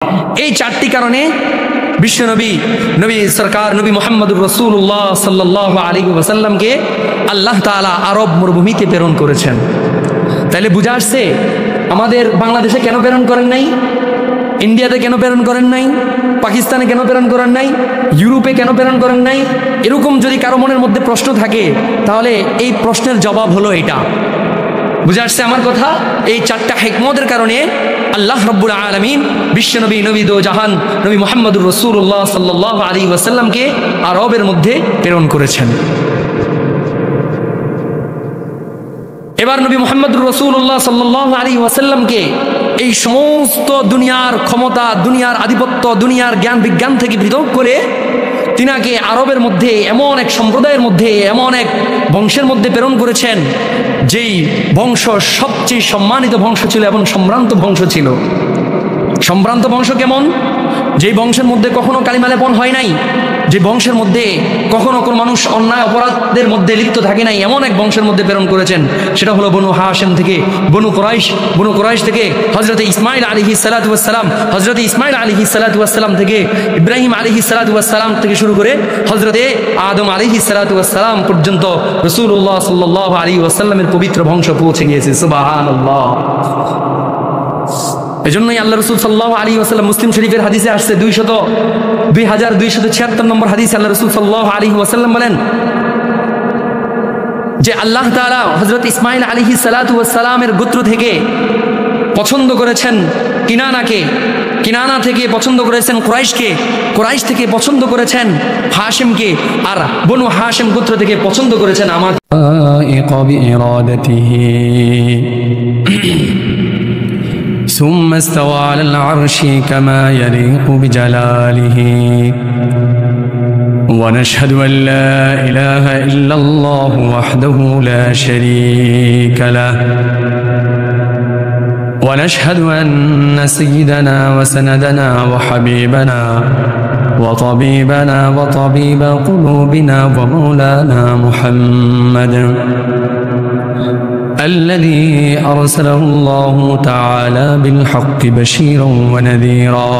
এই চারটি কারণে বিশ্বনবী নবী সরকার নবী মুহাম্মদুর রাসূলুল্লাহ সাল্লাল্লাহু আলাইহি ওয়াসাল্লামকে আল্লাহ তাআলা আরব মরুভূমিতে প্রেরণ করেছেন। তাহলে বুঝা আসছে আমাদের বাংলাদেশে কেন প্রেরণ করেন নাই, ইন্ডিয়াতে কেন প্রেরণ করেন নাই, পাকিস্তানে কেন প্রেরণ করেন নাই, ইউরোপে কেন প্রেরণ করেন নাই। এরকম যদি কারো মনের মধ্যে প্রশ্ন থাকে তাহলে এই প্রশ্নের জবাব হলো এটা। বুঝা আসছে আমার কথা? এই চারটা হিকমতের কারণে আল্লাহ রাব্বুল আলামিন বিশ্বনবী নবী দো জাহান নবী মুহাম্মদুর রাসূলুল্লাহ সাল্লাল্লাহু আলাইহি ওয়াসাল্লামকে আরবের মধ্যে প্রেরণ করেছেন। এবার নবী মুহাম্মদুর রাসূলুল্লাহ সাল্লাল্লাহু আলাইহি ওয়াসাল্লামকে এই সমস্ত দুনিয়ার ক্ষমতা, দুনিয়ার আধিপত্য, দুনিয়ার জ্ঞান বিজ্ঞান থেকে পৃথক করে তিনাকে আরবের মধ্যে এমন এক সম্প্রদায়ের মধ্যে, এমন এক বংশের মধ্যে প্রেরণ করেছেন যেই বংশ সবচেয়ে সম্মানিত বংশ ছিল এবং সম্ভ্রান্ত বংশ ছিল। সম্ভ্রান্ত বংশ কেমন? যেই বংশের মধ্যে কখনো কালিমা লেপন হয় নাই, যে বংশের মধ্যে কখনো কোনো মানুষ অন্যায় অপরাধের মধ্যে লিপ্ত থাকে নাই, এমন এক বংশের মধ্যে প্রেরণ করেছেন। সেটা হলো বনু হাশিম থেকে, বনু কুরাইশ থেকে হযরত ইসমাঈল আলাইহিস সালাতু ওয়াস সালাম, হযরত ইসমাঈল আলাইহিস সালাতু ওয়াস সালাম থেকে ইব্রাহিম আলাইহিস সালাতু ওয়াস সালাম থেকে শুরু করে হযরত আদম আলাইহিস সালাতু ওয়াস সালাম পর্যন্ত রাসূলুল্লাহ সাল্লাল্লাহু আলাইহি ওয়াসাল্লামের পবিত্র বংশ পৌঁছে গিয়েছে। সুবহানাল্লাহ। এজন্যই আল্লাহ রাসূল সাল্লাল্লাহু আলাইহি ওয়াসাল্লাম মুসলিম শরীফের হাদিসে আসছে 2276 নম্বর হাদিসে আল্লাহ রাসূল সাল্লাল্লাহু আলাইহি ওয়াসাল্লাম বলেন যে আল্লাহ তাআলা হযরত ইসমাঈল আলাইহিস সালাতু ওয়াস সালামের গোত্র থেকে পছন্দ করেছেন কিনানাকে, কিনানা থেকে পছন্দ করেছেন কুরাইশকে, কুরাইশ থেকে পছন্দ করেছেন হাশিমকে, আর বনু হাশিম গোত্র থেকে পছন্দ করেছেন আমার ثم استوى على العرش كما يليق بجلاله ونشهد أن لا إله إلا الله وحده لا شريك له ونشهد أن سيدنا وسندنا وحبيبنا وطبيبنا وطبيب قلوبنا ومولانا محمد الذي أرسله الله تعالى بالحق بشيرا ونذيرا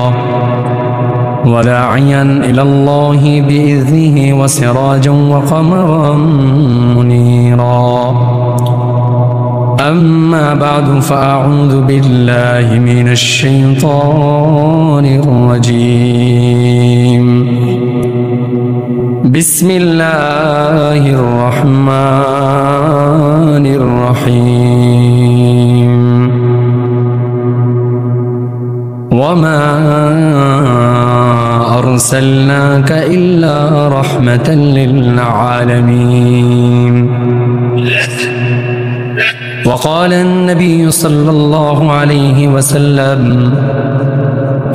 وداعيا إلى الله بإذنه وسراجا وقمرا منيرا أما بعد فأعوذ بالله من الشيطان الرجيم بسم الله الرحمن الرحيم وما أرسلناك إلا رحمة للعالمين وقال النبي صلى الله عليه وسلم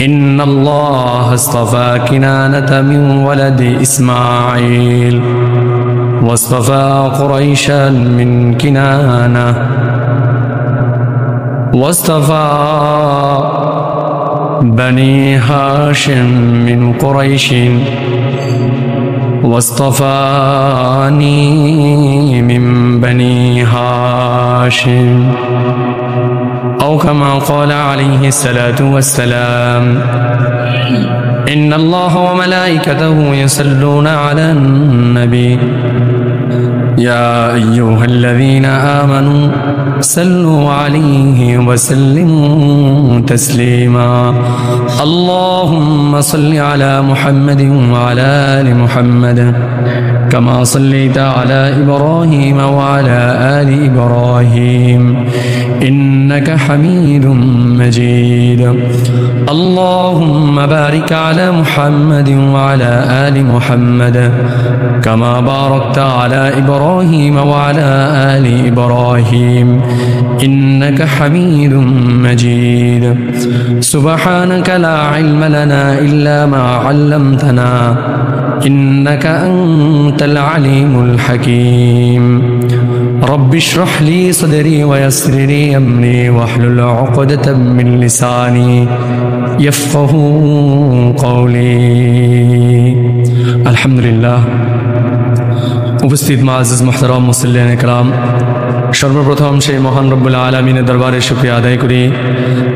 إن الله اصطفى كنانة من ولد إسماعيل واصطفى قريشا من كنانة واصطفى بني هاشم من قريش واصطفاني من بني هاشم أو كما قال عليه الصلاة والسلام إن الله وملائكته يصلون على النبي يا أيها الذين آمنوا صلوا عليه وسلموا تسليما اللهم صل على محمد وعلى آل محمد كما صليت على إبراهيم وعلى آل إبراهيم إنك حميد مجيد اللهم بارك على محمد وعلى آل محمد كما باركت على إبراهيم وعلى آل إبراهيم إنك حميد مجيد سبحانك لا علم لنا إلا ما علمتنا إنك أنت العليم الحكيم رب اشرح لي صدري ويسر لي أمري واحلل عقدة من لساني يفقه قولي الحمد لله উপস্থিত মুআজ্জিজ মুহতারাম মুসল্লিয়ান ইকরাম, সর্বপ্রথম সেই মহান রব্বুল আলামিনের দরবারে শুকরিয়া আদায় করি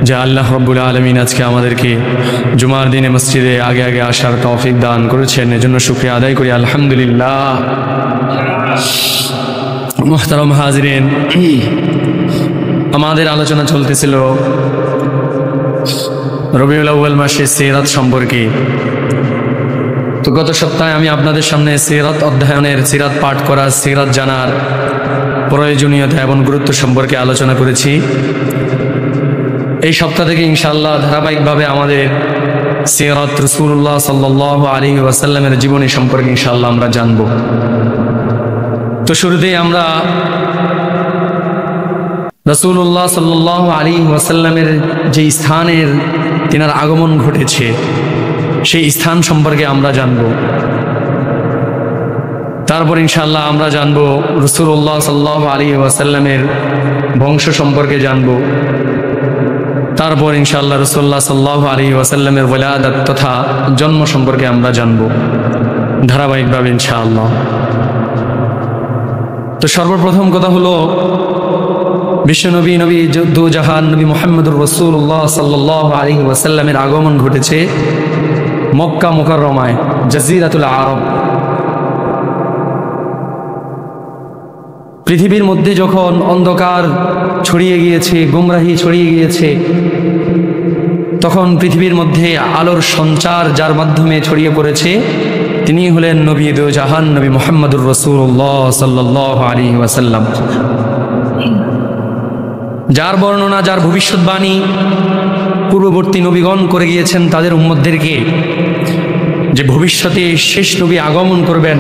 যে আল্লাহ রব্বুল আলামিন আজকে আমাদেরকে জুমার দিনে মসজিদে আগে আগে আসার তৌফিক দান করেছেন, এজন্য শুকরিয়া আদায় করি আলহামদুলিল্লাহ। মুহতারাম হাজিরিন, আমাদের আলোচনা চলতেছিল রবিউল আউয়াল মাসের সিরাত সম্পর্কে। তো গত সপ্তাহে আমি আপনাদের সামনে সিরাত অধ্যয়নের, সিরাত পাঠ করা, সিরাত জানার প্রয়োজনীয়তা এবং গুরুত্ব সম্পর্কে আলোচনা করেছি। এই সপ্তাহ থেকে ইনশাআল্লাহ ধারাবাহিকভাবে আমাদের সিরাত রাসূলুল্লাহ সাল্লাল্লাহু আলাইহি ওয়াসাল্লামের জীবনী সম্পর্কে ইনশাআল্লাহ আমরা জানব। তো শুরুতেই আমরা রাসূলুল্লাহ সাল্লাল্লাহু আলাইহি ওয়াসাল্লামের যে স্থানের তিনার আগমন ঘটেছে সেই স্থান সম্পর্কে আমরা জানব। তারপর ইনশাআল্লাহ আমরা জানব রাসূলুল্লাহ সাল্লাল্লাহু আলাইহি ওয়াসাল্লামের বংশ সম্পর্কে জানব। তারপর ইনশাআল্লাহ রাসূলুল্লাহ সাল্লাল্লাহু আলাইহি ওয়াসাল্লামের ওয়ালাদাত তথা জন্ম সম্পর্কে আমরা জানব ধারাবাহিকভাবে ইনশাআল্লাহ। তো সর্বপ্রথম কথা হলো বিশ্বনবী, নবী দু জাহান নবী মুহাম্মদুর রাসূলুল্লাহ সাল্লাল্লাহু আলাইহি ওয়াসাল্লামের আগমন ঘটেছে মক্কা মুকাররমায়, জাজিরাতুল আরব। পৃথিবীর মধ্যে যখন অন্ধকার ছড়িয়ে গিয়েছে, গুমরাহি ছড়িয়ে গিয়েছে, তখন পৃথিবীর মধ্যে আলোর সঞ্চার যার মাধ্যমে ছড়িয়ে পড়েছে তিনি হলেন নবী দু জাহান নবী মুহাম্মদুর রাসূলুল্লাহ সাল্লাল্লাহু আলাইহি ওয়াসাল্লাম, যার বর্ণনা, যার ভবিষ্যৎবাণী পূর্ববর্তী নবীগণ করে গিয়েছেন তাদের উম্মতদেরকে যে ভবিষ্যতে শেষ নবী আগমন করবেন,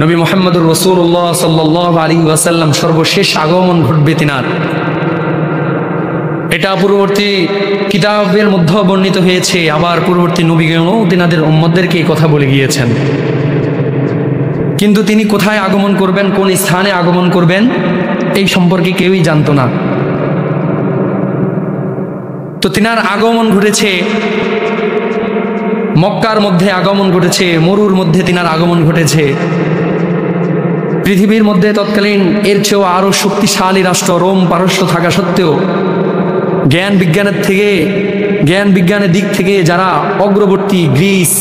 নবী মুহাম্মদুর রাসূলুল্লাহ সাল্লাল্লাহু আলাইহি ওয়াসাল্লাম সর্বশেষ আগমন ঘটবে তিনার। এটা পূর্ববর্তী কিতাবের মধ্যে বর্ণিত হয়েছে, আবার পূর্ববর্তী নবীগণও তিনাদের উম্মতদেরকে এই কথা বলে গিয়েছেন। কিন্তু তিনি কোথায় আগমন করবেন, কোন স্থানে আগমন করবেন এই সম্পর্কে কেউই জানতো না। তো তিনার আগমন ঘটেছে মক্কার মধ্যে, আগমন ঘটেছে মরুর মধ্যে, তিনার আগমন ঘটেছে পৃথিবীর মধ্যে তৎকালীন এর চেয়েও আরো শক্তিশালী রাষ্ট্র রোম পারস্য থাকা সত্ত্বেও জ্ঞান বিজ্ঞানের দিক থেকে যারা অগ্রবর্তী, গ্রিস,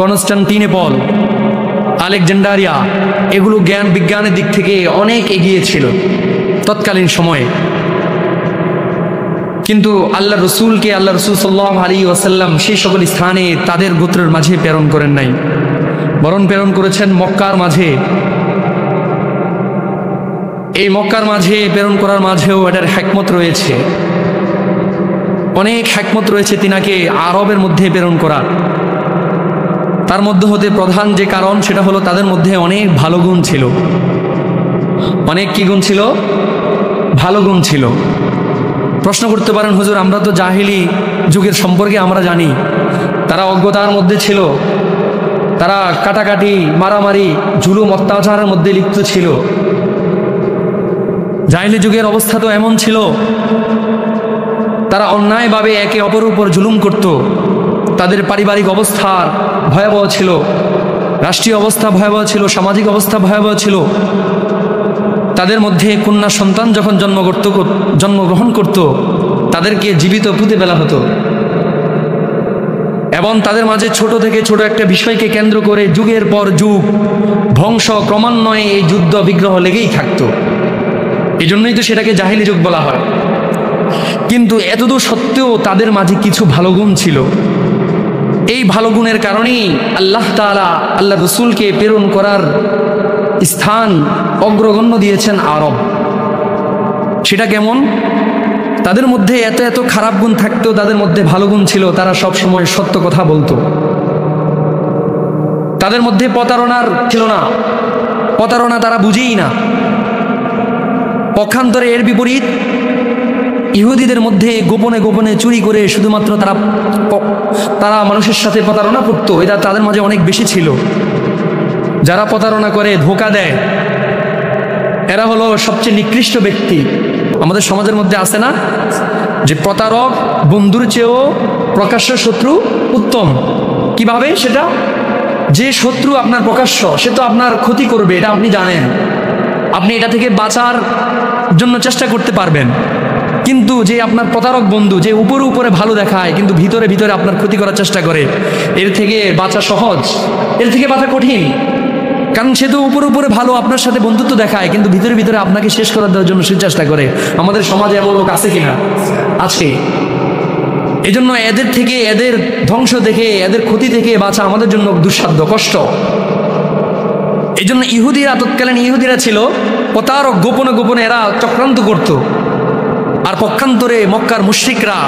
কনস্টান্টিনোপল, আলেকজান্ডারিয়া, এগুলো জ্ঞান বিজ্ঞানের দিক থেকে অনেক এগিয়ে ছিল তৎকালীন সময়ে। কিন্তু আল্লাহ রসুল সাল্লাল্লাহু আলাইহি ওয়াসাল্লাম সেই সকল স্থানে তাদের গোত্রের মাঝে প্রেরণ করেন নাই, বরং প্রেরণ করেছেন মক্কার মাঝে। এই মক্কার মাঝে প্রেরণ করার মাঝেও এটার হিকমত রয়েছে, অনেক হিকমত রয়েছে তিনাকে আরবের মধ্যে প্রেরণ করার। তার মধ্যে হতে প্রধান যে কারণ সেটা হলো তাদের মধ্যে অনেক ভালো গুণ ছিল। অনেক কি গুণ ছিল? ভালো গুণ ছিল। প্রশ্ন করতে পারেন, হুজুর আমরা তো জাহিলি যুগের সম্পর্কে আমরা জানি, তারা অজ্ঞতার মধ্যে ছিল, তারা কাটাকাটি, মারামারি, জুলুম, অত্যাচারের মধ্যে লিপ্ত ছিল। জাহিলি যুগের অবস্থা তো এমন ছিল, তারা অন্যায়ভাবে একে অপরের উপর জুলুম করত। তাদের পারিবারিক অবস্থা ভয়াবহ ছিল, রাষ্ট্রীয় অবস্থা ভয়াবহ ছিল, সামাজিক অবস্থা ভয়াবহ ছিল। তাদের মধ্যে কন্যা সন্তান যখন জন্মগ্রহণ করত তাদেরকে জীবিত পুঁতে ফেলা হতো, এবং তাদের মাঝে ছোট থেকে ছোট একটা বিষয়কে কেন্দ্র করে যুগের পর যুগ ধ্বংস ক্রমান্বয়ে এই যুদ্ধ বিগ্রহ লেগেই থাকতো। এই জন্যই তো সেটাকে জাহিলি যুগ বলা হয়। কিন্তু এতদূর সত্ত্বেও তাদের মাঝে কিছু ভালো গুণ ছিল। এই ভালো গুণের কারণেই আল্লাহ তাআলা আল্লাহ রসুলকে প্রেরণ করার স্থান অগ্রগণ্য দিয়েছেন আরব। সেটা কেমন? তাদের মধ্যে এত এত খারাপ গুণ থাকতেও তাদের মধ্যে ভালো গুণ ছিল, তারা সব সময় সত্য কথা বলতো। তাদের মধ্যে প্রতারণার ছিল না, প্রতারণা তারা বুঝেই না। পক্ষান্তরে এর বিপরীত ইহুদিদের মধ্যে গোপনে গোপনে চুরি করে শুধুমাত্র তারা মানুষের সাথে প্রতারণা করতো, এটা তাদের মাঝে অনেক বেশি ছিল। যারা প্রতারণা করে, ধোঁকা দেয়, এরা হলো সবচেয়ে নিকৃষ্ট ব্যক্তি। আমাদের সমাজের মধ্যে আছে না যে প্রতারক বন্ধুর চেয়েও প্রকাশ্য শত্রু উত্তম? কিভাবে সেটা? যে শত্রু আপনার প্রকাশ্য, সে তো আপনার ক্ষতি করবে, এটা আপনি জানেন। আপনি এটা থেকে বাঁচার জন্য চেষ্টা করতে পারবেন। কিন্তু যে আপনার প্রতারক বন্ধু, যে উপরে উপরে ভালো দেখায় কিন্তু ভিতরে ভিতরে আপনার ক্ষতি করার চেষ্টা করে, এর থেকে বাঁচা সহজ, এর থেকে বাঁচা কঠিন। কারণ সে তো উপরে উপরে ভালো, আপনার সাথে বন্ধুত্ব দেখায় কিন্তু ভিতরে ভিতরে আপনাকে শেষ করে দেওয়ার জন্য সে চেষ্টা করে। আমাদের সমাজে এমন লোক আছে কিনা? আছে। এই জন্য এদের থেকে, এদের ধ্বংস থেকে, এদের ক্ষতি থেকে বাঁচা আমাদের জন্য দুঃসাধ্য, কষ্ট। এই জন্য ইহুদিরা, তৎকালীন ইহুদিরা ছিল প্রতারক, গোপনে গোপনে এরা চক্রান্ত করত। আর পক্ষান্তরে মক্কার মুশরিকরা,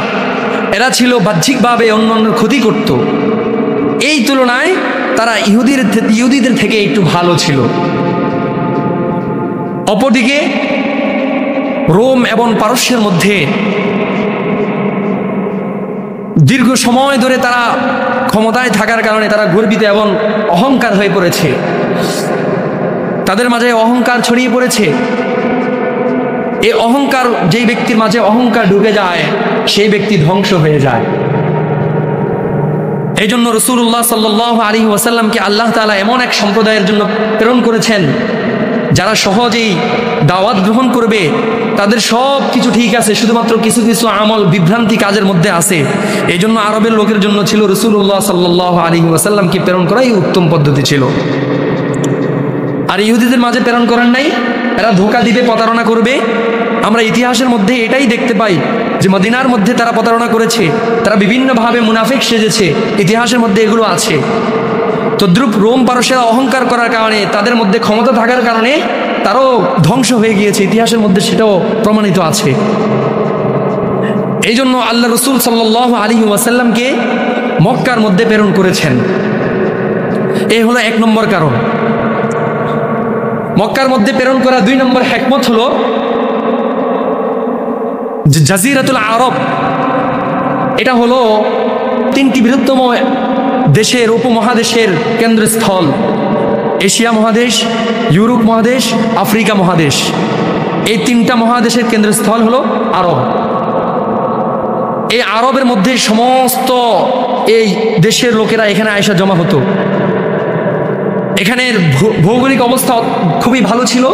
এরা ছিল বাহ্যিকভাবে অন্যান্যের ক্ষতি করত। এই তুলনায় তারা ইহুদিদের থেকে একটু ভালো ছিল। অপরদিকে রোম এবং পারস্যের মধ্যে দীর্ঘ সময় ধরে তারা ক্ষমতায় থাকার কারণে তারা গর্বিত এবং অহংকার হয়ে পড়েছে। তাদের মাঝে অহংকার ছড়িয়ে পড়েছে। এই অহংকার, যেই ব্যক্তির মাঝে অহংকার ঢুকে যায় সেই ব্যক্তি ধ্বংস হয়ে যায়। এই জন্য রাসূলুল্লাহ সাল্লাল্লাহু আলাইহি ওয়াসাল্লামকে আল্লাহ তাআলা এমন এক সম্প্রদায়ের জন্য প্রেরণ করেছেন যারা সহজেই দাওয়াত গ্রহণ করবে। তাদের সব কিছু ঠিক আছে, শুধুমাত্র কিছু কিছু আমল, বিভ্রান্তি কাজের মধ্যে আছে। এই জন্য আরবের লোকের জন্য ছিল রাসূলুল্লাহ সাল্লাল্লাহু আলাইহি ওয়াসাল্লামকে প্রেরণ করাই উত্তম পদ্ধতি ছিল। আর ইহুদিদের মাঝে প্রেরণ করেন নাই। এরা ধোঁকা দিবে, প্রতারণা করবে। আমরা ইতিহাসের মধ্যে এটাই দেখতে পাই যে মদিনার মধ্যে তারা প্রতারণা করেছে, তারা বিভিন্নভাবে মুনাফিক সেজেছে, ইতিহাসের মধ্যে এগুলো আছে। তদ্রুপ রোম পারস্যেরা অহংকার করার কারণে, তাদের মধ্যে ক্ষমতা থাকার কারণে তারাও ধ্বংস হয়ে গিয়েছে, ইতিহাসের মধ্যে সেটাও প্রমাণিত আছে। এই জন্য আল্লাহ রাসূল সাল্লাল্লাহু আলাইহি ওয়াসাল্লামকে মক্কার মধ্যে প্রেরণ করেছেন। এই হলো এক নম্বর কারণ। মক্কার মধ্যে প্রেরণ করা দুই নম্বর হিকমত হলো যে জাজিরাতুল আরব, এটা হলো তিনটি বৃহত্তম দেশের, উপমহাদেশের কেন্দ্রস্থল। এশিয়া মহাদেশ, ইউরোপ মহাদেশ, আফ্রিকা মহাদেশ। এই তিনটা মহাদেশের কেন্দ্রস্থল হলো আরব। এই আরবের মধ্যে সমস্ত এই দেশের লোকেরা এখানে আয়সা জমা হতো। এখানের ভৌগোলিক অবস্থা খুবই ভালো ছিল।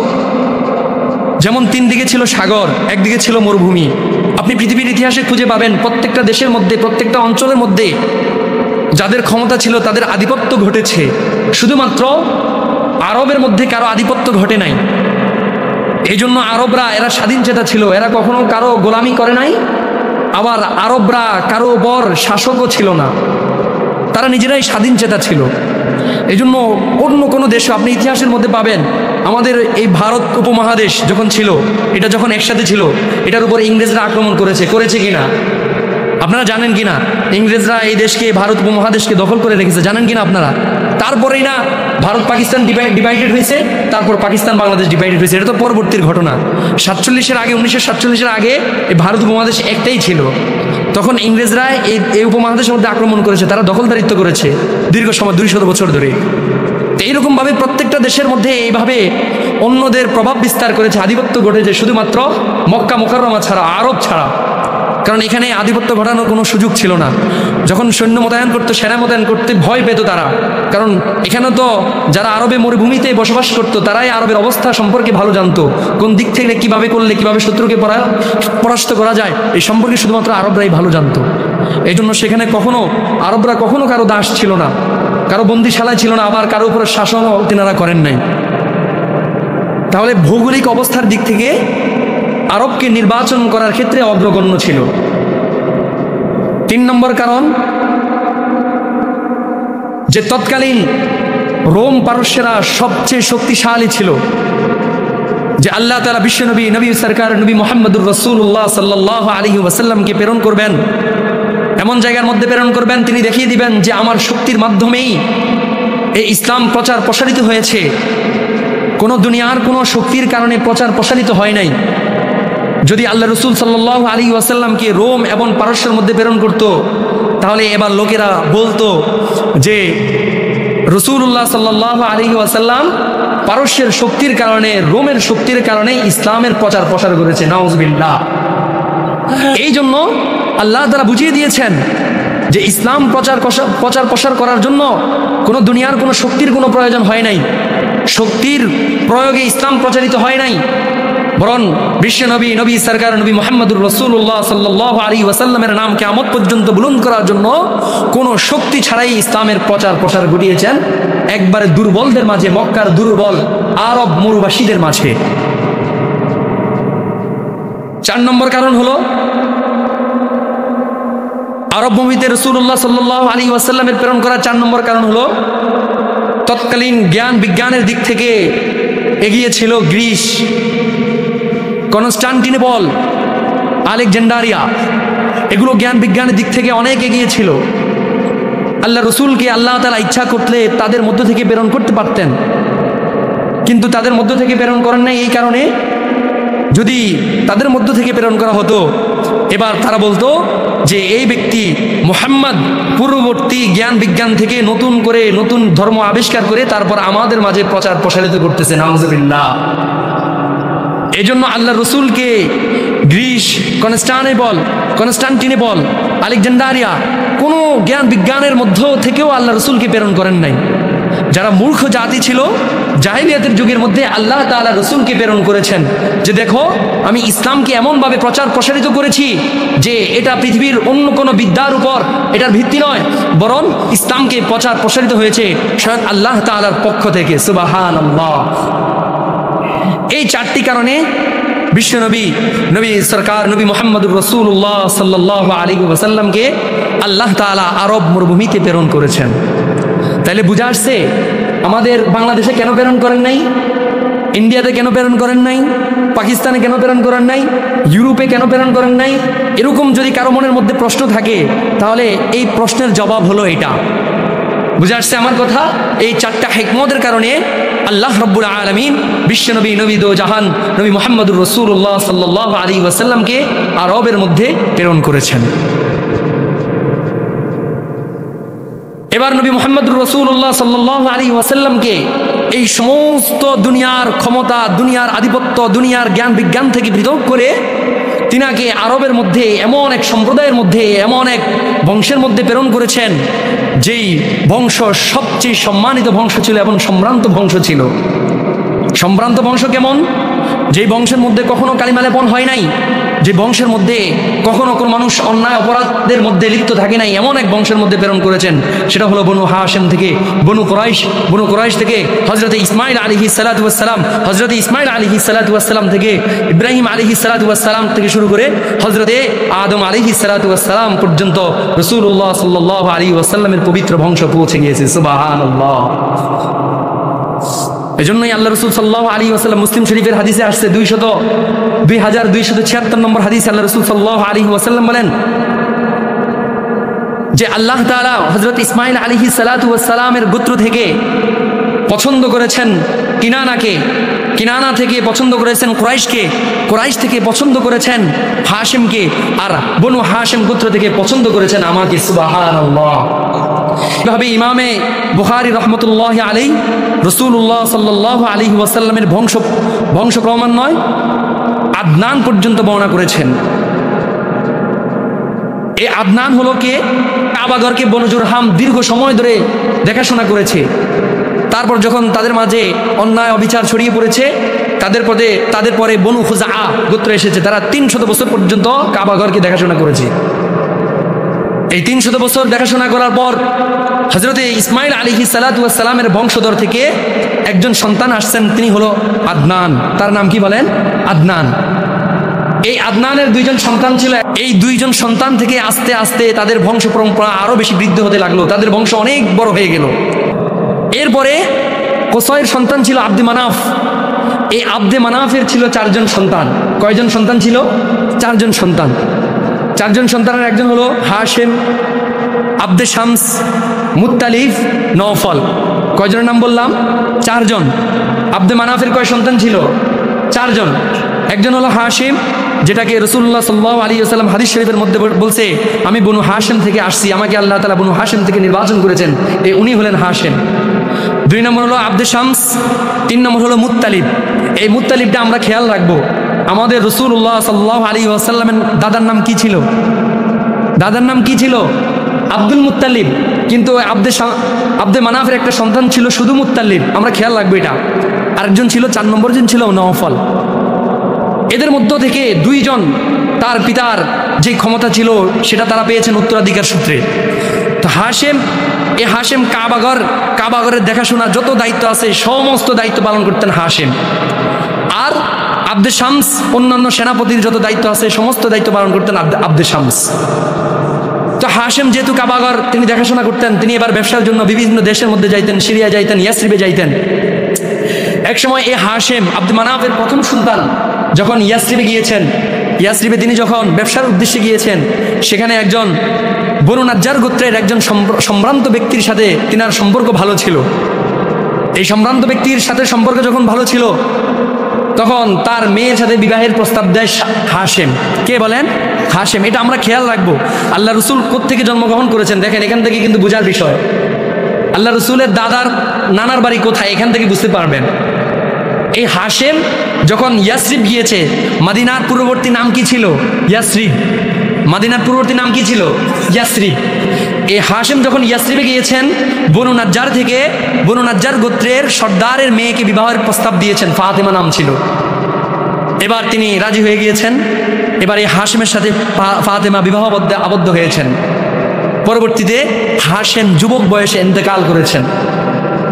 যেমন তিন দিকে ছিল সাগর, একদিকে ছিল মরুভূমি। আপনি পৃথিবীর ইতিহাসে খুঁজে পাবেন প্রত্যেকটা দেশের মধ্যে, প্রত্যেকটা অঞ্চলের মধ্যে যাদের ক্ষমতা ছিল তাদের আধিপত্য ঘটেছে। শুধুমাত্র আরবের মধ্যে কারো আধিপত্য ঘটে নাই। এই জন্য আরবরা, এরা স্বাধীনচেতা ছিল, এরা কখনো কারো গোলামি করে নাই। আবার আরবরা কারো উপর শাসকও ছিল না, তারা নিজেরাই স্বাধীনচেতা ছিল। এই জন্য অন্য কোনো দেশে আপনি ইতিহাসের মধ্যে পাবেন, আমাদের এই ভারত উপমহাদেশ যখন ছিল, এটা যখন একসাথে ছিল, এটার উপর ইংরেজরা আক্রমণ করেছে কিনা আপনারা জানেন কিনা? ইংরেজরা এই দেশকে, ভারত উপমহাদেশকে দখল করে রেখেছে, জানেন কিনা আপনারা? তারপরেই না ভারত পাকিস্তান ডিভাইডেড হয়েছে, তারপর পাকিস্তান বাংলাদেশ ডিভাইডেড হয়েছে। এটা তো পরবর্তীর ঘটনা। 47-এর আগে, 1947-এর আগে এই ভারত উপমহাদেশ একটাই ছিল। তখন ইংরেজরা এই উপমহাদেশের মধ্যে আক্রমণ করেছে, তারা দখলদারিত্ব করেছে দীর্ঘ সময়, 200 বছর ধরে। এইরকমভাবে প্রত্যেকটা দেশের মধ্যে এইভাবে অন্যদের প্রভাব বিস্তার করেছে, আধিপত্য ঘটেছে, শুধুমাত্র মক্কা মুকাররমা ছাড়া, আরব ছাড়া। কারণ এখানে আধিপত্য ঘটানোর কোনো সুযোগ ছিল না। যখন সৈন্য মোতায়েন করতো, সেনা মোতায়েন করতে ভয় পেত তারা। কারণ এখানে তো যারা আরবে মরুভূমিতে বসবাস করতো, তারাই আরবের অবস্থা সম্পর্কে ভালো জানতো। কোন দিক থেকে কিভাবে করলে কিভাবে শত্রুকে পরাস্ত করা যায়, এই সম্পর্কে শুধুমাত্র আরবরাই ভালো জানতো। এই জন্য সেখানে আরবরা কখনো কারো দাস ছিল না, কারো বন্দিশালায় ছিল না, আবার কারো উপর শাসনও তেনারা করেন নাই। তাহলে ভৌগোলিক অবস্থার দিক থেকে আরবকে নির্বাচন করার ক্ষেত্রে অগ্রগণ্য ছিল। 3 নম্বর কারণ, যে তৎকালীন রোম পারস্যেরা সবচেয়ে শক্তিশালী ছিল। যে আল্লাহ তাআলা বিশ্বনবী, নবী সরকার নবী মুহাম্মদুর রাসূলুল্লাহ সাল্লাল্লাহু আলাইহি ওয়াসাল্লামকে প্রেরণ করবেন, এমন জায়গার মধ্যে প্রেরণ করবেন, তিনি দেখিয়ে দিবেন যে আমার শক্তির মাধ্যমেই এই ইসলাম প্রচার প্রসারিত হয়েছে। কোনো দুনিয়ার কোনো শক্তির কারণে প্রচার প্রসারিত হয় নাই। যদি আল্লাহ রসুল সাল্লাল্লাহু আলাইহি ওয়াসাল্লামকে রোম এবং পারস্যের মধ্যে প্রেরণ করত, তাহলে এবার লোকেরা বলতো যে রাসূলুল্লাহ সাল্লাল্লাহু আলাইহি ওয়াসাল্লাম পারস্যের শক্তির কারণে, রোমের শক্তির কারণে ইসলামের প্রচার প্রসার করেছে। নাউজুবিল্লাহ। এই জন্য আল্লাহ তাআলা বুঝিয়ে দিয়েছেন যে ইসলাম প্রচার প্রসার করার জন্য কোনো দুনিয়ার কোনো শক্তির কোনো প্রয়োজন হয় নাই, শক্তির প্রয়োগে ইসলাম প্রচারিত হয় নাই, বরং বিশ্ব নবী নবী সরকার নবী মুহাম্মদুর রাসূলুল্লাহ সাল্লাল্লাহু আলাইহি ওয়াসাল্লামের নাম কিয়ামত পর্যন্ত বুলন্দ করার জন্য কোনো শক্তি ছাড়াই ইসলামের প্রচার প্রসার ঘটিয়েছেন একবারে দুর্বলদের মাঝে, মক্কার দুর্বল আরব মরুবাসীদের মাঝে। 4 নম্বর কারণ হলো আরব ভূমিতে রাসূলুল্লাহ সাল্লাল্লাহু আলাইহি ওয়াসাল্লামের প্রেরণ করার 4 নম্বর কারণ হলো তৎকালীন জ্ঞান বিজ্ঞানের দিক থেকে এগিয়ে ছিল গ্রিস, কনস্টান্টিনোপল, আলেকজান্ডারিয়া, এগুলো জ্ঞান বিজ্ঞানের দিক থেকে অনেক এগিয়ে ছিল। আল্লাহ রসুলকে আল্লাহ তাআলা ইচ্ছা করলে তাদের মধ্য থেকে প্রেরণ করতে পারতেন, কিন্তু তাদের মধ্য থেকে প্রেরণ করেন নাই। এই কারণে যদি তাদের মধ্য থেকে প্রেরণ করা হতো, এবার তারা বলতো যে এই ব্যক্তি মুহাম্মদ পূর্ববর্তী জ্ঞান বিজ্ঞান থেকে নতুন করে নতুন ধর্ম আবিষ্কার করে তারপর আমাদের মাঝে প্রচার প্রসারিত করতেছে, নাউজুবিল্লাহ। এজন্য আল্লাহ রসুলকে গ্রিস, কনস্টান্টিনোপল, আলেকজান্ডারিয়া কোনো জ্ঞান বিজ্ঞানের মধ্য থেকেও আল্লাহ রসুলকে প্রেরণ করেন নাই। যারা মূর্খ জাতি ছিল জাহিলিয়াতের যুগের মধ্যে আল্লাহ তাআলা রসুলকে প্রেরণ করেছেন যে দেখো আমি ইসলামকে এমনভাবে প্রচার প্রসারিত করেছি যে এটা পৃথিবীর অন্য কোনো বিদ্যার উপর এটার ভিত্তি নয়, বরং ইসলামকে প্রচার প্রসারিত হয়েছে স্বয়ং আল্লাহ তাআলার পক্ষ থেকে। সুবহানাল্লাহ। এই 4টি কারণে বিশ্বনবী নবী সরকার নবী মুহাম্মদুর রাসূলুল্লাহ সাল্লাল্লাহু আলাইহি ওয়াসাল্লামকে আল্লাহ তাআলা আরব মরুভূমিতে প্রেরণ করেছেন। তাহলে বুঝা আসছে আমাদের বাংলাদেশে কেন প্রেরণ করেন নাই, ইন্ডিয়াতে কেন প্রেরণ করেন নাই, পাকিস্তানে কেন প্রেরণ করেন নাই, ইউরোপে কেন প্রেরণ করেন নাই। এরকম যদি কারো মনের মধ্যে প্রশ্ন থাকে তাহলে এই প্রশ্নের জবাব হলো এটা। বুঝা আসছে আমার কথা? এই 4টা হিকমতের কারণে আল্লাহ রাব্বুল আলামিন বিশ্বনবী নবী দো জাহান নবী মুহাম্মদুর রাসূলুল্লাহ সাল্লাল্লাহু আলাইহি ওয়াসাল্লামকে আরবের মধ্যে প্রেরণ করেছেন। এবার নবী মুহাম্মদুর রাসূলুল্লাহ সাল্লাল্লাহু আলাইহি ওয়াসাল্লামকে এই সমস্ত দুনিয়ার ক্ষমতা, দুনিয়ার আধিপত্য, দুনিয়ার জ্ঞান বিজ্ঞান থেকে পৃথক করে তিনাকে আরবের মধ্যে এমন এক সম্প্রদায়ের মধ্যে, এমন এক বংশের মধ্যে প্রেরণ করেছেন যেই বংশ সবচেয়ে সম্মানিত বংশ ছিল এবং সম্ভ্রান্ত বংশ ছিল। সম্ভ্রান্ত বংশ কেমন? যেই বংশের মধ্যে কখনো কালিমা লেপন হয় নাই, যে বংশের মধ্যে কখনো কোনো মানুষ অন্যায় অপরাধের মধ্যে লিপ্ত থাকে নাই, এমন এক বংশের মধ্যে প্রেরণ করেছেন। সেটা হলো বনু হাশেম থেকে, বনু কুরাইশ থেকে হযরতে ইসমাইল আলাইহিস সালাতু ওয়াস সালাম, হযরতে ইসমাইল আলাইহিস সালাতু ওয়াস সালাম থেকে ইব্রাহিম আলাইহিস সালাতু ওয়াস সালাম থেকে শুরু করে হযরতে আদম আলাইহিস সালাতু ওয়াস সালাম পর্যন্ত রাসূলুল্লাহ সাল্লাল্লাহু আলাইহি ওয়াসাল্লামের পবিত্র বংশ পৌঁছে গিয়েছে। সুবহানাল্লাহ। এজন্যই আল্লাহ রাসূল সাল্লাল্লাহু আলাইহি ওয়াসাল্লাম মুসলিম শরীফের হাদিসে আসছে 2276 নম্বর হাদিসে আল্লাহ রাসূল সাল্লাল্লাহু আলাইহি ওয়াসাল্লাম বলেন যে আল্লাহ তাআলা হযরত ইসমাইল আলাইহিস সালাতু ওয়াস সালামের গোত্র থেকে পছন্দ করেছেন কিনানাকে, কিনানা থেকে পছন্দ করেছেন কুরাইশকে, কুরাইশ থেকে পছন্দ করেছেন হাশিমকে, আর বনু হাশিম গোত্র থেকে পছন্দ করেছেন আমাকে। সুবহানাল্লাহ। এভাবে ইমামে বুখারী রাহমাতুল্লাহি আলাইহি রাসূলুল্লাহ সাল্লাল্লাহু আলাইহি ওয়াসাল্লামের বংশ ক্রমান্বয় আদনান পর্যন্ত বর্ণনা করেছেন। এই আদনান হলো কে? কাবাঘরকে বনু জুরহাম দীর্ঘ সময় ধরে দেখাশোনা করেছে। তারপর যখন তাদের মাঝে অন্যায় অবিচার ছড়িয়ে পড়েছে, তাদের পরে বনু খুজাআ গোত্র এসেছে। তারা 300 বছর পর্যন্ত কাবাঘরকে দেখাশোনা করেছে। এই 300 বছর দেখাশোনা করার পর হযরতে ইসমাইল আলাইহিস সালাতু ওয়াস সালামের বংশধর থেকে একজন সন্তান আসছেন, তিনি হলো আদনান। তার নাম কি বলেন? আদনান। এই আদনানের 2জন সন্তান ছিল। এই 2জন সন্তান থেকে আস্তে আস্তে তাদের বংশ পরম্পরা আরো বেশি বৃদ্ধি হতে লাগলো, তাদের বংশ অনেক বড় হয়ে গেল। এরপরে কোসাইর সন্তান ছিল আব্দে মানাফ। এই আব্দে মানাফের ছিল 4জন সন্তান। কয়জন সন্তান ছিল? 4জন সন্তান। 4জন সন্তানের একজন হলো হাশেম, আব্দে শামস, মুত্তালিফ, নওফল। কয়জনের নাম বললাম? 4জন। আব্দে মানাফের কয় সন্তান ছিল? 4জন। একজন হলো হাশিম, যেটাকে রাসূলুল্লাহ সাল্লাল্লাহু আলাইহি ওয়াসাল্লাম হাদিস শরীফের মধ্যে বলছে আমি বনু হাশিম থেকে আসছি, আমাকে আল্লাহ তাআলা বনু হাশিম থেকে নির্বাচন করেছেন, উনি হলেন হাশিম। 2 নম্বর হলো আব্দে শামস, 3 নম্বর হলো মুত্তালিব। এই মুত্তালিবটা আমরা খেয়াল রাখবো। আমাদের রাসূলুল্লাহ সাল্লাল্লাহু আলাইহি ওয়াসাল্লামের দাদার নাম কি ছিল? দাদার নাম কি ছিল? আব্দুল মুত্তালিব, কিন্তু আব্দে মানাফের একটা সন্তান ছিল শুধু মুত্তালিব, আমরা খেয়াল রাখবো এটা। আরেকজন ছিল 4 নম্বর জন ছিল নওফল। এদের মধ্য থেকে 2 জন তার পিতার যে ক্ষমতা ছিল সেটা তারা পেয়েছেন উত্তরাধিকার সূত্রে। তো হাশেম কাবাগরের দেখাশোনা যত দায়িত্ব আছে সমস্ত দায়িত্ব পালন করতেন হাশেম। আর আব্দে শামস অন্যান্য সেনাপতির যত দায়িত্ব আছে সমস্ত দায়িত্ব পালন করতেন আব্দে শামস। তো হাশেম যেহেতু কাবাগর তিনি দেখাশোনা করতেন, তিনি এবার ব্যবসার জন্য বিভিন্ন দেশের মধ্যে যাইতেন, সিরিয়া যাইতেন, ইয়াসরিবে যাইতেন। একসময় এই হাশেম আব্দে মানাফের প্রথম সন্তান যখন ইয়াসরিবে গিয়েছেন, ইয়াসরিবে তিনি যখন ব্যবসার উদ্দেশ্যে গিয়েছেন, সেখানে একজন বনু নাজ্জার গোত্রের একজন সম্ভ্রান্ত ব্যক্তির সাথে তিনার সম্পর্ক ভালো ছিল। এই সম্ভ্রান্ত ব্যক্তির সাথে সম্পর্ক যখন ভালো ছিল, তখন তার মেয়ের সাথে বিবাহের প্রস্তাব দেয় হাশেম। কে বলেন? হাশেম। এটা আমরা খেয়াল রাখবো, আল্লাহ রসুল কোত্থেকে জন্মগ্রহণ করেছেন দেখেন, এখান থেকে কিন্তু বোঝার বিষয়। আল্লাহ রসুলের দাদার নানার বাড়ি কোথায় এখান থেকে বুঝতে পারবেন। এই হাশেম যখন ইয়াসরিব গিয়েছে, মদিনার পূর্ববর্তী নাম কি ছিল? ইয়াসরিব। মদিনার পূর্ববর্তী নাম কি ছিল? ইয়াসরিব। এই হাশেম যখন ইয়াসরিবে গিয়েছেন, বনু নাজ্জার গোত্রের সর্দারের মেয়েকে বিবাহের প্রস্তাব দিয়েছেন, ফাতেমা নাম ছিল। এবার তিনি রাজি হয়ে গিয়েছেন। এবার এই হাশেমের সাথে ফাতেমা বিবাহবদ্ধে আবদ্ধ হয়েছেন। পরবর্তীতে হাশেম যুবক বয়সে ইন্তেকাল করেছেন।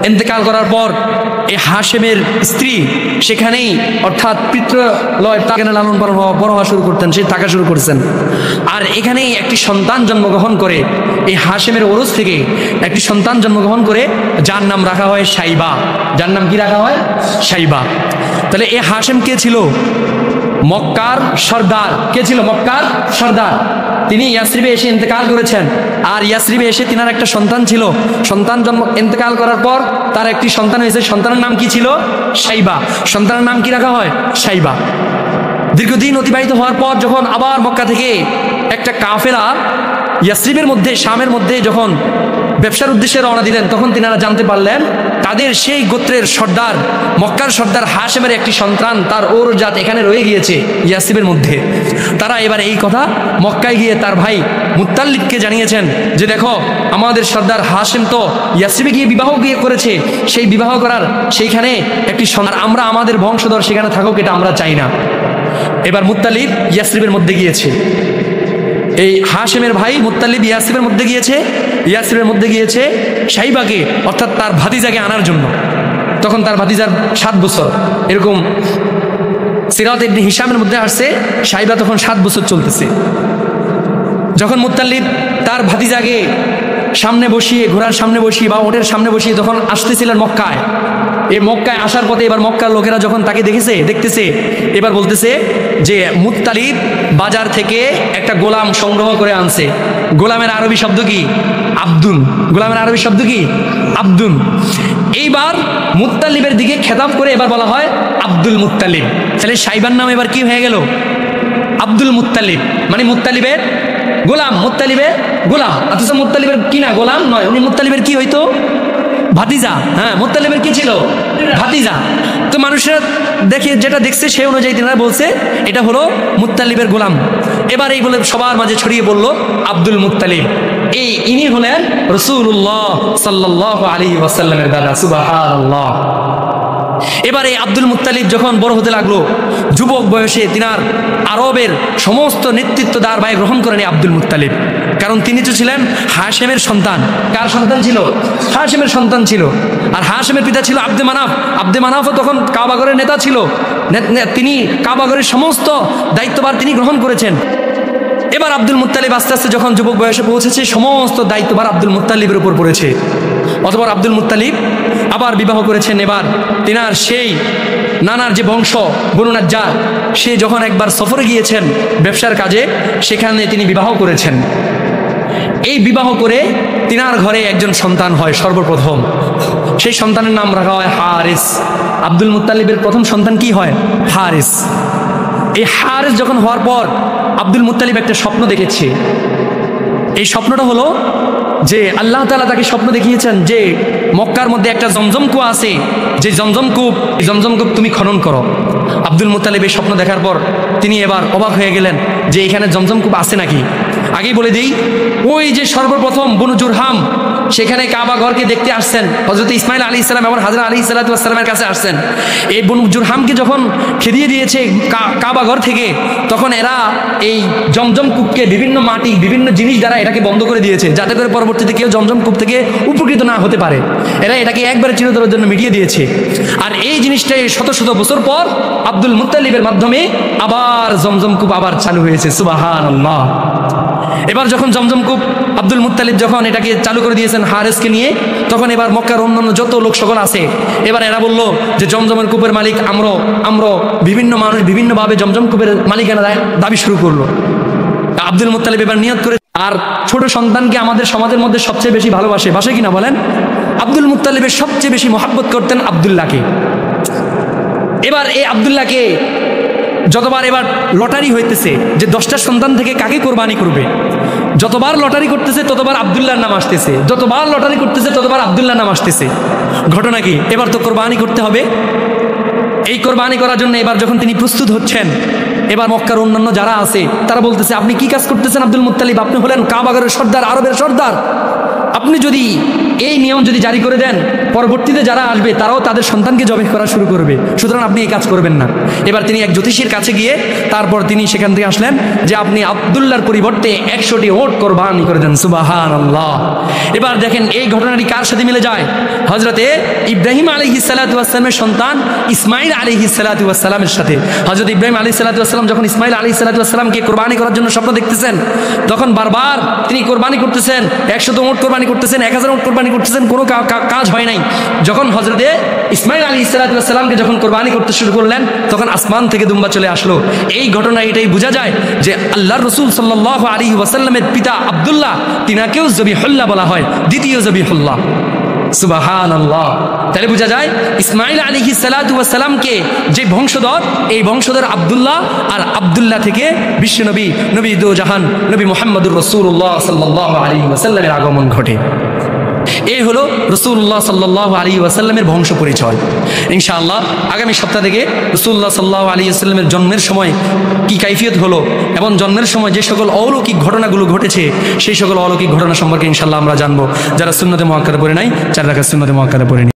ইন্তেকাল করার পর এই হাশেমের স্ত্রী সেখানেই, অর্থাৎ পিতৃলয় তাকে লালন পালন হওয়া বড় হওয়া শুরু করতেন, সে থাকা শুরু করেছেন। আর এখানেই একটি সন্তান জন্মগ্রহণ করে, এই হাশেমের ওরস থেকে একটি সন্তান জন্মগ্রহণ করে, যার নাম রাখা হয় সাইবা। যার নাম কি রাখা হয়? সাইবা। তাহলে এই হাশেম কে ছিল? মক্কার সর্দার। কে ছিল? মক্কার সর্দার। তিনি ইয়াসরিবে এসে ইন্তেকাল করেছেন। আর ইয়াসরিবে এসে তিনার একটা সন্তান ছিল, সন্তান ইন্তেকাল করার পর তার একটি সন্তান হয়েছে, সন্তানের নাম কি ছিল? সাইবা। সন্তানের নাম কি রাখা হয়? সাইবা। দীর্ঘদিন অতিবাহিত হওয়ার পর যখন আবার মক্কা থেকে একটা কাফেলা ইয়াসরিবের মধ্যে, শামের মধ্যে যখন ব্যবসার উদ্দেশ্যে রওনা দিলেন, তখন তিনারা জানতে পারলেন তাদের সেই গোত্রের সর্দার, মক্কার সর্দার হাশেমের একটি সন্তান, তার ওর জাত এখানে রয়ে গিয়েছে ইয়াসরিবের মধ্যে। তারা এবার এই কথা মক্কায় গিয়ে তার ভাই মুত্তালিবকে জানিয়েছেন যে দেখো, আমাদের সর্দার হাশেম তো ইয়াসরিবে গিয়ে বিবাহ করেছে, সেই বিবাহ করার সেইখানে একটি সন্তান, আমরা আমাদের বংশধর সেখানে থাকুক, এটা আমরা চাই না। এবার মুত্তালিব ইয়াসরিবের মধ্যে গিয়েছে। এই হাশেমের ভাই মুত্তালিব ইয়াসরিবের মধ্যে গিয়েছে সাইবাকে, অর্থাৎ তার ভাতিজাকে আনার জন্য। তখন তার ভাতিজার 7 বছর, এরকম সিরাত ইবনে হিশামের মধ্যে আসছে সাইবা তখন 7 বছর চলতেছে। যখন মুত্তালিব তার ভাতিজাকে সামনে বসিয়ে, ঘোড়ার সামনে বসিয়ে বা ওটের সামনে বসিয়ে যখন আসতেছিলেন মক্কায়, এই মক্কায় আসার পথে এবার মক্কার লোকেরা যখন তাকে দেখতেছে, এবার বলতেছে যে মুত্তালিব বাজার থেকে একটা গোলাম সংগ্রহ করে আনছে। গোলামের আরবি শব্দ কি? আব্দুন। গোলামের আরবি শব্দ কি? আব্দুন। এইবার মুত্তালিবের দিকে খেতাব করে এবার বলা হয় আব্দুল মুত্তালিব। তাহলে সাইবার নাম এবার কি হয়ে গেল? আব্দুল মুত্তালিব, মানে মুত্তালিবের গোলাম। মুত্তালিবের গোলাম, অথচ মুত্তালিবের কি না গোলাম নয়, উনি মুত্তালিবের কি হইতো? ভাতিজা। হ্যাঁ, মুত্তালিবের কি ছিল? ভাতিজা। তো মানুষেরা দেখে যেটা দেখছে সেই অনুযায়ী তারা বলছে এটা হলো মুত্তালিবের গোলাম। এবার এই বলে সবার মাঝে ছড়িয়ে বলল আব্দুল মুত্তালিব। ইনি হলেন রাসূলুল্লাহ সাল্লাল্লাহু আলাইহি ওয়াসাল্লামের দাদা। সুবহানাল্লাহ। এবার এই আব্দুল মুত্তালিব যখন বড় হতে লাগলো, যুবক বয়সে তিনার আরবের সমস্ত নেতৃত্ব দার ভাই গ্রহণ করেন আব্দুল মুত্তালিব। কারণ তিনি তো ছিলেন হাশেমের সন্তান। কার সন্তান ছিল? হাশেমের সন্তান ছিল। আর হাশেমের পিতা ছিল আব্দে মানাফ। আব্দে মানাফও তখন কাবাগরের নেতা ছিল। তিনি কাবাগরের সমস্ত দায়িত্বভার তিনি গ্রহণ করেছেন। এবার আব্দুল মুত্তালিব আস্তে আস্তে যখন যুবক বয়সে পৌঁছেছে, সমস্ত দায়িত্বভার আব্দুল মুত্তালিবের উপর পড়েছে। অতঃপর আব্দুল মুত্তালিব আবার বিবাহ করেছেন। এবার তিনার সেই নানার যে বংশ বনু নাজ্জার, সে যখন একবার সফরে গিয়েছেন ব্যবসার কাজে, সেখানে তিনি বিবাহ করেছেন। এই বিবাহ করে তিনার ঘরে একজন সন্তান হয় সর্বপ্রথম। সেই সন্তানের নাম রাখা হয় হারিস। আব্দুল মুত্তালিবের প্রথম সন্তান কি হয়? হারিস। এই হারিস যখন হওয়ার পর আব্দুল মুত্তালিব একটা স্বপ্ন দেখেছে। এই স্বপ্নটা হলো যে আল্লাহ তাআলা তাকে স্বপ্ন দেখিয়েছেন যে মক্কার মধ্যে একটা জমজম কুয়া আছে, যে জমজম কূপ তুমি খনন করো। আব্দুল মুত্তালিব এই স্বপ্ন দেখার পর তিনি এবার অবাক হয়ে গেলেন যে এখানে জমজম কূপ আছে নাকি। আগেই বলে দিই, ওই যে সর্বপ্রথম বনু জুরহাম সেখানে কাবা ঘরকে দেখতে আসছেন হযরত ইসমাইল আলাইহিস সালাম এবং হাজরা আলাইহিস সালামের কাছে আসছেন। এই বনু জুরহামকে যখন খেদিয়ে দিয়েছে কাবা ঘর থেকে, তখন এরা এই জমজম কূপকে বিভিন্ন মাটি বিভিন্ন জিনিস দ্বারা এটাকে বন্ধ করে দিয়েছে, যাতে করে পরবর্তীতে কেউ জমজম কূপ থেকে উপকৃত না হতে পারে। এরা এটাকে একবারে চিরতরের জন্য মিটিয়ে দিয়েছে। আর এই জিনিসটাই শত শত বছর পর আব্দুল মুত্তালিবের মাধ্যমে আবার জমজম কূপ আবার চালু হয়েছে। সুবহানাল্লাহ। এবার যখন জমজম কূপ আব্দুল মুত্তালিব যখন এটাকে চালু করে দিয়েছেন হারেসকে নিয়ে, তখন এবার মক্কার অন্যান্য যত লোক সকল আছে, এবার এরা বলল যে জমজমের কূপের মালিক আমরা বিভিন্ন মানুষ বিভিন্নভাবে জমজম কূপের মালিকানা দাবি শুরু করলো। আব্দুল মুত্তালিব এবার নিয়ত করে, আর ছোট সন্তানকে আমাদের সমাজের মধ্যে সবচেয়ে বেশি ভালোবাসে কিনা বলেন? আব্দুল মুত্তালিবের সবচেয়ে বেশি মহব্বত করতেন আব্দুল্লাহকে। এবার এই আব্দুল্লাহকে যতবার এবার লটারি হইতেছে যে 10টা সন্তান থেকে কাকে কোরবানি করবে, যতবার লটারি করতেছে ততবার আব্দুল্লাহর নাম আসতেছে, যতবার লটারি করতেছে ততবার আব্দুল্লাহর নাম আসতেছে। ঘটনা কি? এবার তো কোরবানি করতে হবে। এই কোরবানি করার জন্য এবার যখন তিনি প্রস্তুত হচ্ছেন, এবার মক্কার অন্যান্য যারা আছে তারা বলতেছে, আপনি কি কাজ করতেছেন আব্দুল মুত্তালিব? আপনি হলেন কাবাগরের সর্দার, আরবের সর্দার। আপনি যদি এই নিয়ম যদি জারি করে দেন, পরবর্তীতে যারা আসবে তারাও তাদের সন্তানকে জবাই করা শুরু করবে, সুতরাং আপনি এই কাজ করবেন না। এবার তিনি এক জ্যোতিষীর কাছে গিয়ে তারপর তিনি সেখান থেকে আসলেন যে আপনি আব্দুল্লাহর পরিবর্তে 100টি ওট কোরবানি করে দেন। সুবহানাল্লাহ। এবার দেখেন এই ঘটনাটি কার সাথে মিলে যায়? হযরতে ইব্রাহিম আলাইহিস সালাতু ওয়াস সালামের সন্তান ইসমাইল আলাইহিস সালাতু ওয়াস সালামের সাথে। হযরত ইব্রাহিম আলাইহিস সালাতু ওয়াস সালাম যখন ইসমাইল আলাইহিস সালাতু ওয়াস সালামকে কোরবানি করার জন্য স্বপ্ন দেখতেছেন, তখন বারবার তিনি কোরবানি করতেছেন, 100 ওট কোরবানি করতেছেন, 1000 ওট কোরবানি করতেছেন, কোনো কাজ হয় নাই। যখন হযরতে ইসমাইল আলাইহিস সালাতু ওয়াস সালামকে যখন কোরবানি করতে শুরু করলেন, তখন আসমান থেকে দুম্বা চলে আসলো। এই ঘটনা এটাই বোঝা যায় যে আল্লাহর রাসূল সাল্লাল্লাহু আলাইহি ওয়াসাল্লামের পিতা আব্দুল্লাহ, তিনাকেও জবিহুল্লাহ বলা হয়, দ্বিতীয় জবিহুল্লাহ। সুবহানাল্লাহ। তাহলে বোঝা যায় ইসমাইল আলাইহিস সালাতু ওয়াস সালামকে যে বংশধর, এই বংশধর আব্দুল্লাহ, আর আব্দুল্লাহ থেকে বিশ্বনবী নবী দো জাহান নবী মুহাম্মদুর রাসূলুল্লাহ সাল্লাল্লাহু আলাইহি ওয়াসাল্লামের আগমন ঘটে। এই হলো রাসূলুল্লাহ সাল্লাল্লাহু আলাইহি ওয়াসাল্লামের বংশ পরিচয়। ইনশাআল্লাহ আগামী সপ্তাহ থেকে রাসূলুল্লাহ সাল্লাল্লাহু আলাইহি ওয়াসাল্লামের জন্মের সময় কি কাইফিয়ত হলো এবং জন্মের সময় যে সকল অলৌকিক ঘটনাগুলো ঘটেছে, সেই সকল অলৌকিক ঘটনা সম্পর্কে ইনশাআল্লাহ আমরা জানবো। যারা সুন্নতে মুআক্কাদা পড়ে নাই, 4 রাকাত সুন্নতে মুআক্কাদা পড়ে